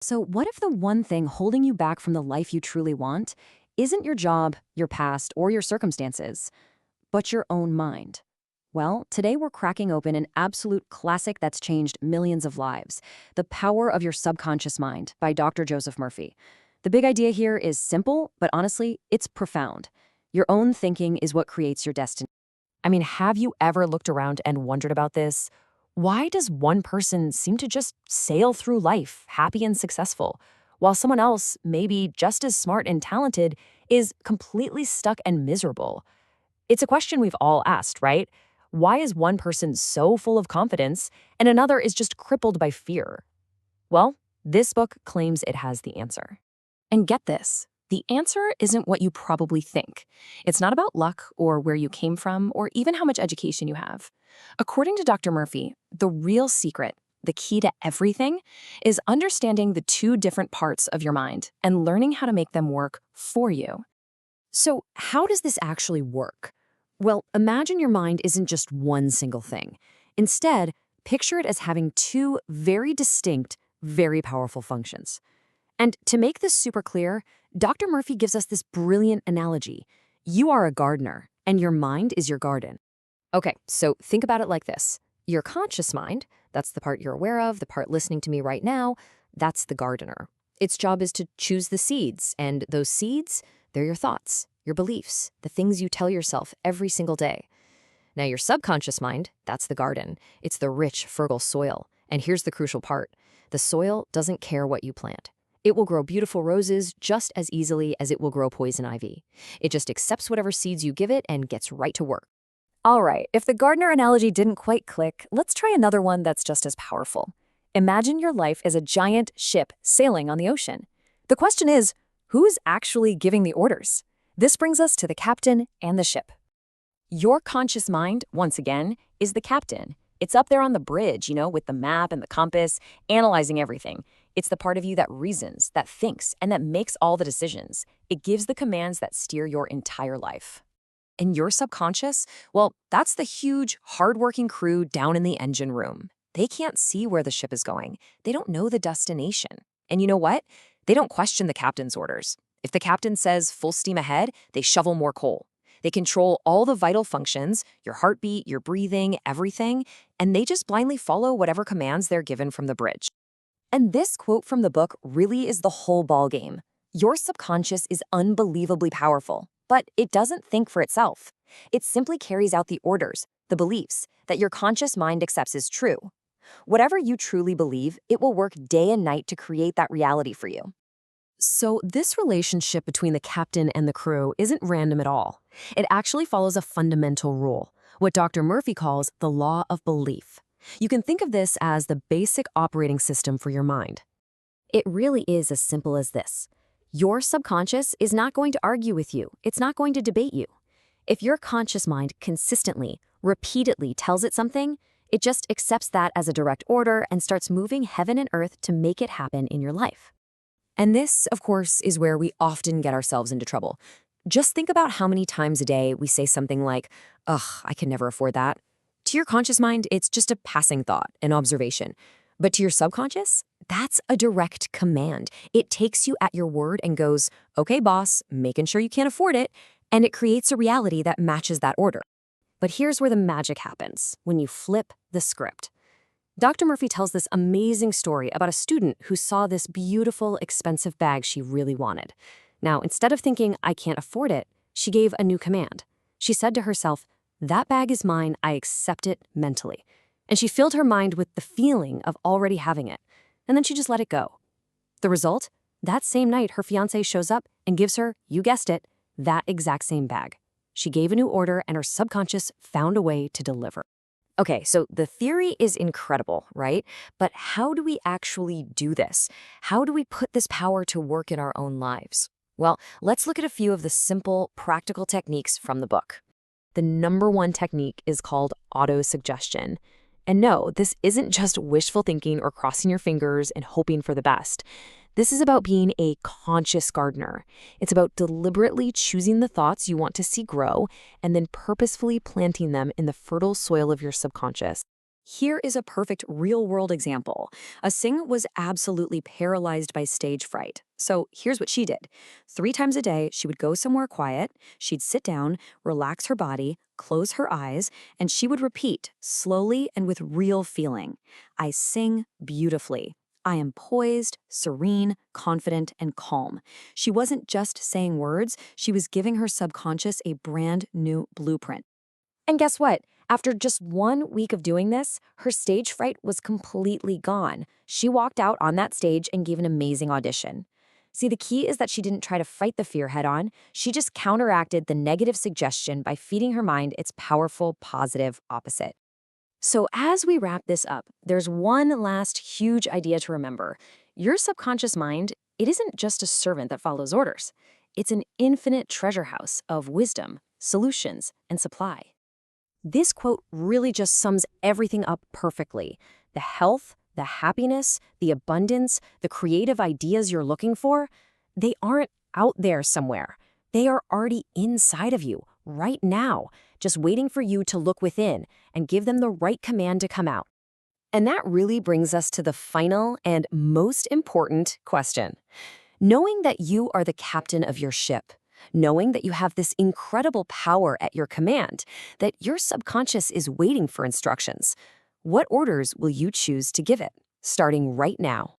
So, what if the one thing holding you back from the life you truly want isn't your job, your past, or your circumstances, but your own mind? Well, today we're cracking open an absolute classic that's changed millions of lives, The Power of Your Subconscious Mind by Dr. Joseph Murphy. The big idea here is simple, but honestly, it's profound. Your own thinking is what creates your destiny. I mean, have you ever looked around and wondered about this? Why does one person seem to just sail through life happy and successful, while someone else, maybe just as smart and talented, is completely stuck and miserable? It's a question we've all asked, right? Why is one person so full of confidence and another is just crippled by fear? Well, this book claims it has the answer. And get this, the answer isn't what you probably think. It's not about luck or where you came from or even how much education you have. According to Dr. Murphy, the real secret, the key to everything, is understanding the two different parts of your mind and learning how to make them work for you. So, how does this actually work? Well, imagine your mind isn't just one single thing. Instead, picture it as having two very distinct, very powerful functions. And to make this super clear, Dr. Murphy gives us this brilliant analogy. You are a gardener, and your mind is your garden. Okay, so think about it like this. Your conscious mind, that's the part you're aware of, the part listening to me right now, that's the gardener. Its job is to choose the seeds, and those seeds, they're your thoughts, your beliefs, the things you tell yourself every single day. Now, your subconscious mind, that's the garden. It's the rich, fertile soil. And here's the crucial part. The soil doesn't care what you plant. It will grow beautiful roses just as easily as it will grow poison ivy. It just accepts whatever seeds you give it and gets right to work. All right, if the gardener analogy didn't quite click, let's try another one that's just as powerful. Imagine your life as a giant ship sailing on the ocean. The question is, who's actually giving the orders? This brings us to the captain and the ship. Your conscious mind, once again, is the captain. It's up there on the bridge, with the map and the compass, analyzing everything. It's the part of you that reasons, that thinks, and that makes all the decisions. It gives the commands that steer your entire life. And your subconscious, well, that's the huge, hardworking crew down in the engine room. They can't see where the ship is going. They don't know the destination. And you know what? They don't question the captain's orders. If the captain says full steam ahead, they shovel more coal. They control all the vital functions, your heartbeat, your breathing, everything, and they just blindly follow whatever commands they're given from the bridge. And this quote from the book really is the whole ballgame. Your subconscious is unbelievably powerful, but it doesn't think for itself. It simply carries out the orders, the beliefs, that your conscious mind accepts as true. Whatever you truly believe, it will work day and night to create that reality for you. So this relationship between the captain and the crew isn't random at all. It actually follows a fundamental rule, what Dr. Murphy calls the law of belief. You can think of this as the basic operating system for your mind. It really is as simple as this. Your subconscious is not going to argue with you. It's not going to debate you. If your conscious mind consistently, repeatedly tells it something, it just accepts that as a direct order and starts moving heaven and earth to make it happen in your life. And this, of course, is where we often get ourselves into trouble. Just think about how many times a day we say something like, ugh, I can never afford that. To your conscious mind, it's just a passing thought, an observation. But to your subconscious, that's a direct command. It takes you at your word and goes, okay, boss, making sure you can't afford it, and it creates a reality that matches that order. But here's where the magic happens, when you flip the script. Dr. Murphy tells this amazing story about a student who saw this beautiful, expensive bag she really wanted. Now, instead of thinking, I can't afford it, she gave a new command. She said to herself, that bag is mine, I accept it mentally. And she filled her mind with the feeling of already having it. And then she just let it go. The result? That same night, her fiancé shows up and gives her, you guessed it, that exact same bag. She gave a new order and her subconscious found a way to deliver. Okay, so the theory is incredible, right? But how do we actually do this? How do we put this power to work in our own lives? Well, let's look at a few of the simple, practical techniques from the book. The number one technique is called autosuggestion. And no, this isn't just wishful thinking or crossing your fingers and hoping for the best. This is about being a conscious gardener. It's about deliberately choosing the thoughts you want to see grow and then purposefully planting them in the fertile soil of your subconscious. Here is a perfect real-world example. A Singh was absolutely paralyzed by stage fright. So here's what she did. 3 times a day, she would go somewhere quiet, she'd sit down, relax her body, close her eyes, and she would repeat, slowly and with real feeling, I sing beautifully. I am poised, serene, confident, and calm. She wasn't just saying words, she was giving her subconscious a brand new blueprint. And guess what? After just 1 week of doing this, her stage fright was completely gone. She walked out on that stage and gave an amazing audition. See, the key is that she didn't try to fight the fear head on. She just counteracted the negative suggestion by feeding her mind its powerful, positive opposite. So, as we wrap this up, there's one last huge idea to remember. Your subconscious mind, it isn't just a servant that follows orders. It's an infinite treasure house of wisdom, solutions, and supply. This quote really just sums everything up perfectly. The health, the happiness, the abundance, the creative ideas you're looking for, they aren't out there somewhere. They are already inside of you, right now, just waiting for you to look within and give them the right command to come out. And that really brings us to the final and most important question. Knowing that you are the captain of your ship, knowing that you have this incredible power at your command, that your subconscious is waiting for instructions, what orders will you choose to give it, starting right now?